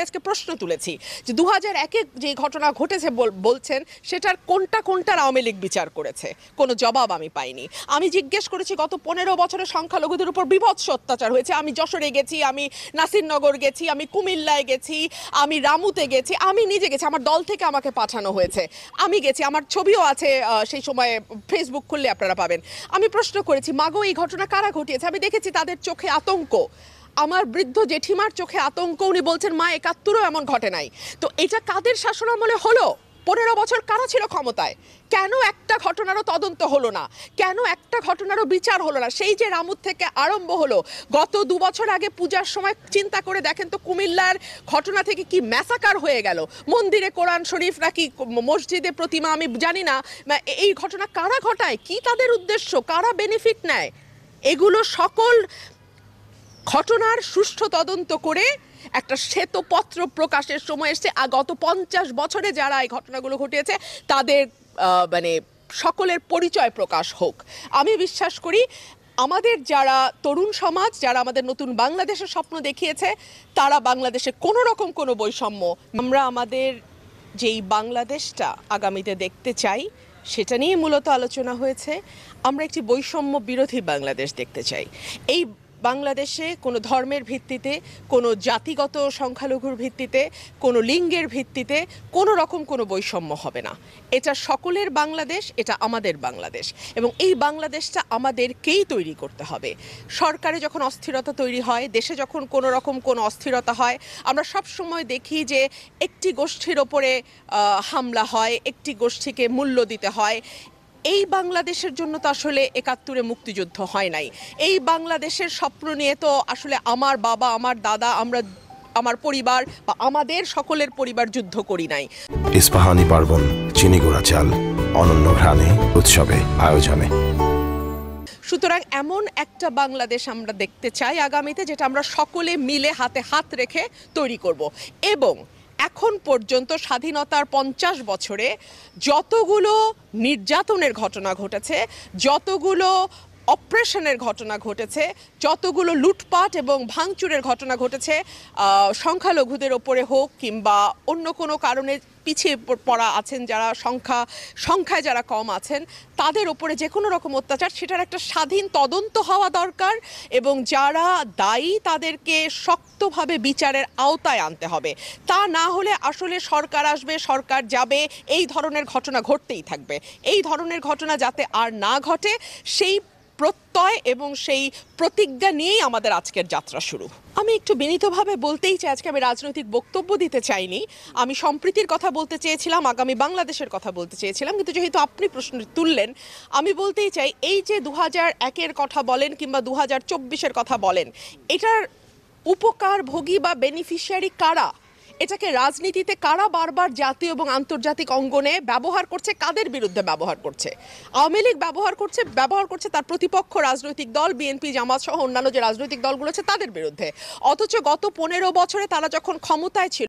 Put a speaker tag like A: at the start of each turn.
A: আজকে প্রশ্ন তুলেছি যে 2001-এ যে ঘটনা ঘটেছে বলছেন সেটার কোনটার আওয়ামী লীগ বিচার করেছে, কোনো জবাব আমি পাইনি। আমি জিজ্ঞেস করেছি গত 15 বছরে সংখ্যালঘুদের উপর বিভৎস অত্যাচার হয়েছে, আমি যশোরে গেছি, আমি নাসিরনগর গেছি, আমি কুমিল্লায় গেছি, আমি রামুতে গেছি, আমি নিজে গেছি, আমার দল থেকে আমাকে পাঠানো হয়েছে, আমি গেছি, আমার ছবিও আছে সেই সময়, ফেসবুক খুললে আপনারা পাবেন। আমি প্রশ্ন করেছি মাগো এই ঘটনা কারা ঘটিয়েছে, আমি দেখেছি তাদের চোখে আতঙ্ক, আমার বৃদ্ধ জেঠিমার চোখে আতঙ্ক, উনি বলছেন মা 71-ও এমন ঘটে নাই। তো এটা কাদের শাসনামলে হলো? 15 বছর কারা ছিল ক্ষমতায়? কেন একটা ঘটনারও তদন্ত হলো না? কেন একটা ঘটনারও বিচার হলো না? সেই যে রামুত থেকে আরম্ভ হলো, গত 2 বছর আগে পূজার সময় চিন্তা করে দেখেন তো কুমিল্লার ঘটনা থেকে কি ম্যাসাকার হয়ে গেল, মন্দিরে কোরআন শরীফ নাকি মসজিদে প্রতিমা, আমি জানি না। এই ঘটনা কারা ঘটায়, কি তাদের উদ্দেশ্য, কারা বেনিফিট নেয়? এগুলো সকল ঘটনার সুষ্ঠু তদন্ত করে একটা শ্বেতপত্র প্রকাশের সময় এসছে। গত 50 বছরে যারা এই ঘটনাগুলো ঘটিয়েছে তাদের সকলের পরিচয় প্রকাশ হোক। আমি বিশ্বাস করি আমাদের যারা তরুণ সমাজ, যারা আমাদের নতুন বাংলাদেশের স্বপ্ন দেখিয়েছে, তারা বাংলাদেশে কোনো রকম কোনো বৈষম্য, আমরা আমাদের যেই বাংলাদেশটা আগামীতে দেখতে চাই সেটা নিয়ে মূলত আলোচনা হয়েছে। আমরা একটি বৈষম্য বিরোধী বাংলাদেশ দেখতে চাই। এই বাংলাদেশে কোনো ধর্মের ভিত্তিতে, কোনো জাতিগত সংখ্যালঘুর ভিত্তিতে, কোনো লিঙ্গের ভিত্তিতে কোনো রকম কোনো বৈষম্য হবে না। এটা সকলের বাংলাদেশ, এটা আমাদের বাংলাদেশ, এবং এই বাংলাদেশটা আমাদেরকেই তৈরি করতে হবে। সরকারে যখন অস্থিরতা তৈরি হয়, দেশে যখন কোনো রকম কোনো অস্থিরতা হয়, আমরা সব সময় দেখি যে একটি গোষ্ঠীর ওপরে হামলা হয়, একটি গোষ্ঠীকে মূল্য দিতে হয়। এই বাংলাদেশের জন্য তো আসলে 71-এ মুক্তিযুদ্ধ হয় নাই। এই বাংলাদেশের স্বপ্ন নিয়ে তো আসলে আমার বাবা, আমার দাদা, আমরা, আমার পরিবার বা আমাদের সকলের পরিবার যুদ্ধ করি নাই।
B: ইস্পাহানি পার্বণ, চিনি গুঁড়া চাল, অনন্য ঘ্রাণে, উৎসবে, আয়োজনে।
A: সুতরাং এমন একটা বাংলাদেশ আমরা দেখতে চাই আগামীতে, যেটা আমরা সকলে মিলে হাতে হাত রেখে তৈরি করব। এবং এখন পর্যন্ত স্বাধীনতার 50 বছরে যতগুলো নির্যাতনের ঘটনা ঘটেছে, যতগুলো অপারেশনের ঘটনা ঘটেছে, যতগুলো লুটপাট এবং ভাঙচুরের ঘটনা ঘটেছে, সংখ্যালঘুদের ওপরে হোক কিংবা অন্য কোনো কারণে পিছিয়ে পড়া আছেন যারা, সংখ্যায় যারা কম আছেন, তাদের ওপরে যে কোনো রকম অত্যাচার, সেটার একটা স্বাধীন তদন্ত হওয়া দরকার, এবং যারা দায়ী তাদেরকে শক্তভাবে বিচারের আওতায় আনতে হবে। তা না হলে আসলে সরকার আসবে, সরকার যাবে, এই ধরনের ঘটনা ঘটতেই থাকবে। এই ধরনের ঘটনা যাতে আর না ঘটে, সেই প্রত্যয় এবং সেই প্রতিজ্ঞা নিয়েই আমাদের আজকের যাত্রা শুরু। আমি একটু বিনীতভাবে বলতেই চাই, আজকে আমি রাজনৈতিক বক্তব্য দিতে চাইনি, আমি সম্প্রীতির কথা বলতে চেয়েছিলাম, আগামী বাংলাদেশের কথা বলতে চেয়েছিলাম, কিন্তু যেহেতু আপনি প্রশ্ন তুললেন, আমি বলতেই চাই এই যে 2001-এর কথা বলেন কিংবা 2024-এর কথা বলেন, এটার উপকারভোগী বা বেনিফিশিয়ারি কারা? এটাকে রাজনীতিতে কারা বারবার জাতীয় এবং আন্তর্জাতিক অঙ্গনে ব্যবহার করছে, কাদের বিরুদ্ধে ব্যবহার করছে? আওয়ামী লীগ ব্যবহার করছে তার প্রতিপক্ষ রাজনৈতিক দল বিএনপি, জামাত সহ অন্যান্য যে রাজনৈতিক দলগুলো আছে তাদের বিরুদ্ধে। অথচ গত 15 বছরে তারা যখন ক্ষমতায় ছিল,